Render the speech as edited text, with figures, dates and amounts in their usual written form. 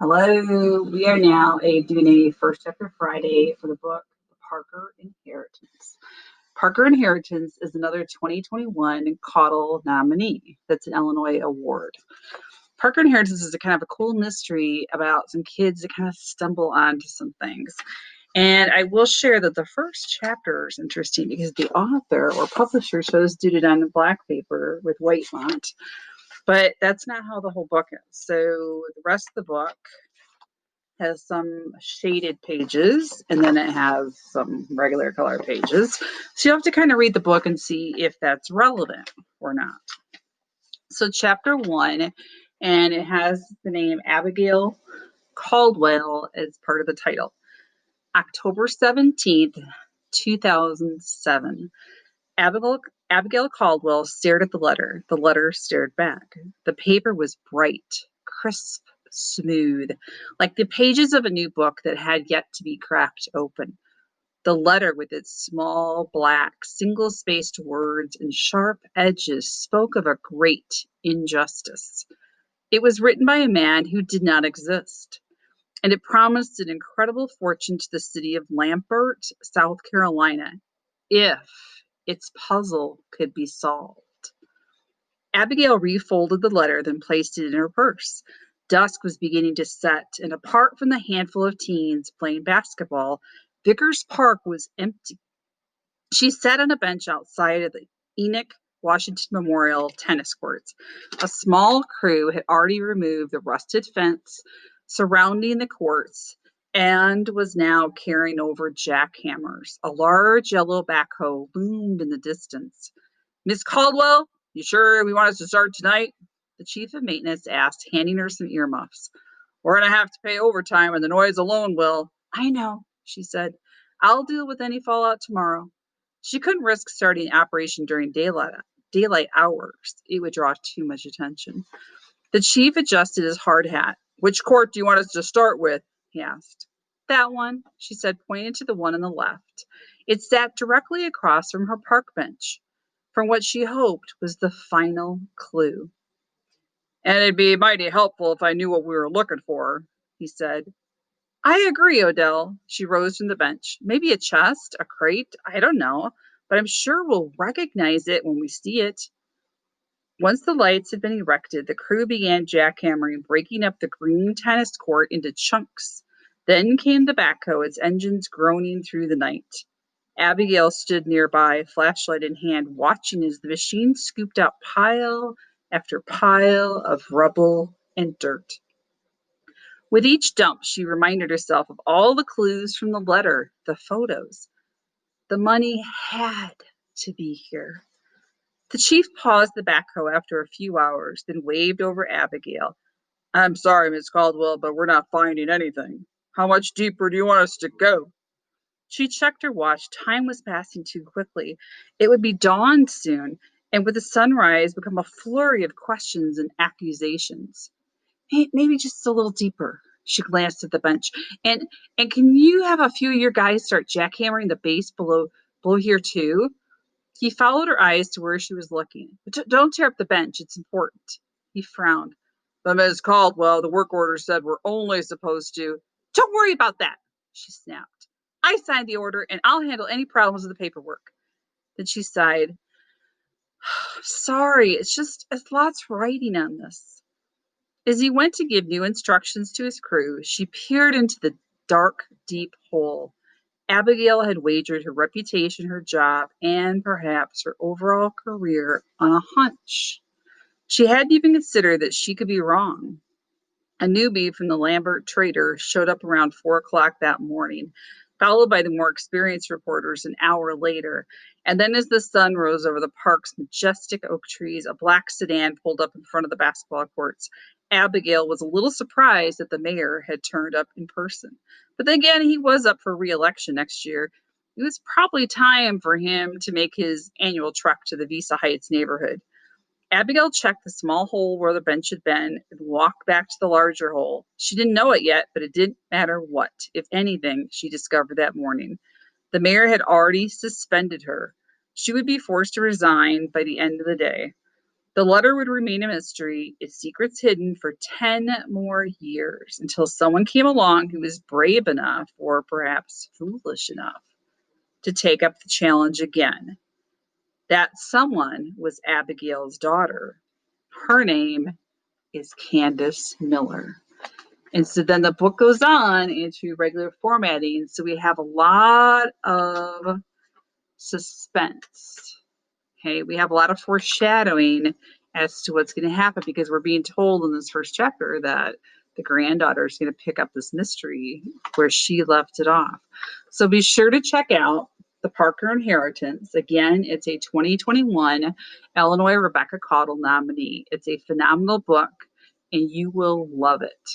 Hello, we are now doing a first chapter Friday for the book The Parker Inheritance. Parker Inheritance is another 2021 Caudill nominee. That's an Illinois award. Parker Inheritance is a kind of a cool mystery about some kids that kind of stumble onto some things. And I will share that the first chapter is interesting because the author or publisher chose to do it on black paper with white font, but that's not how the whole book is. So the rest of the book has some shaded pages and then it has some regular color pages. So you have to kind of read the book and see if that's relevant or not. So, chapter one, and it has the name Abigail Caldwell as part of the title. October 17th, 2007. Abigail Caldwell stared at the letter. The letter stared back. The paper was bright, crisp, smooth, like the pages of a new book that had yet to be cracked open. The letter, with its small, black, single-spaced words and sharp edges, spoke of a great injustice. It was written by a man who did not exist, and it promised an incredible fortune to the city of Lambert, South Carolina, if its puzzle could be solved. Abigail refolded the letter, then placed it in her purse. Dusk was beginning to set, and apart from the handful of teens playing basketball, Vickers Park was empty. She sat on a bench outside of the Enoch Washington Memorial tennis courts. A small crew had already removed the rusted fence surrounding the courts and was now carrying over jackhammers. A large yellow backhoe loomed in the distance. Miss Caldwell, you sure we want us to start tonight? The chief of maintenance asked, handing her some earmuffs. We're going to have to pay overtime, and the noise alone will. I know, she said. I'll deal with any fallout tomorrow. She couldn't risk starting operation during daylight hours. It would draw too much attention. The chief adjusted his hard hat. Which court do you want us to start with? He asked. That one, she said, pointing to the one on the left. It sat directly across from her park bench, from what she hoped was the final clue. And it'd be mighty helpful if I knew what we were looking for, he said. I agree, Odell. She rose from the bench. Maybe a chest, a crate, I don't know, but I'm sure we'll recognize it when we see it. Once the lights had been erected, the crew began jackhammering, breaking up the green tennis court into chunks. Then came the backhoe, its engines groaning through the night. Abigail stood nearby, flashlight in hand, watching as the machine scooped out pile after pile of rubble and dirt. With each dump, she reminded herself of all the clues from the letter, the photos. The money had to be here. The chief paused the backhoe after a few hours, then waved over Abigail. I'm sorry, Miss Caldwell, but we're not finding anything. How much deeper do you want us to go? She checked her watch. Time was passing too quickly. It would be dawn soon, and with the sunrise become a flurry of questions and accusations. Hey, maybe just a little deeper. She glanced at the bench. And can you have a few of your guys start jackhammering the base below here too? He followed her eyes to where she was looking. But don't tear up the bench. It's important. He frowned. But Miss Caldwell, the work order said we're only supposed to. Don't worry about that, she snapped. I signed the order, and I'll handle any problems with the paperwork. Then she sighed. Sorry, it's lots writing on this. As he went to give new instructions to his crew, she peered into the dark, deep hole. Abigail had wagered her reputation, her job, and perhaps her overall career on a hunch. She hadn't even considered that she could be wrong. A newbie from the Lambert Trader showed up around 4 o'clock that morning, followed by the more experienced reporters an hour later. And then, as the sun rose over the park's majestic oak trees, a black sedan pulled up in front of the basketball courts. Abigail was a little surprised that the mayor had turned up in person. But then again, he was up for re-election next year. It was probably time for him to make his annual trek to the Visa Heights neighborhood. Abigail checked the small hole where the bench had been and walked back to the larger hole. She didn't know it yet, but it didn't matter what, if anything, she discovered that morning. The mayor had already suspended her. She would be forced to resign by the end of the day. The letter would remain a mystery, its secrets hidden for 10 more years until someone came along who was brave enough, or perhaps foolish enough, to take up the challenge again. That someone was Abigail's daughter. Her name is Candace Miller. And so then the book goes on into regular formatting. So we have a lot of suspense. Okay, we have a lot of foreshadowing as to what's going to happen because we're being told in this first chapter that the granddaughter is going to pick up this mystery where she left it off. So be sure to check out The Parker Inheritance. Again, it's a 2021 Illinois Rebecca Caudill nominee. It's a phenomenal book and you will love it.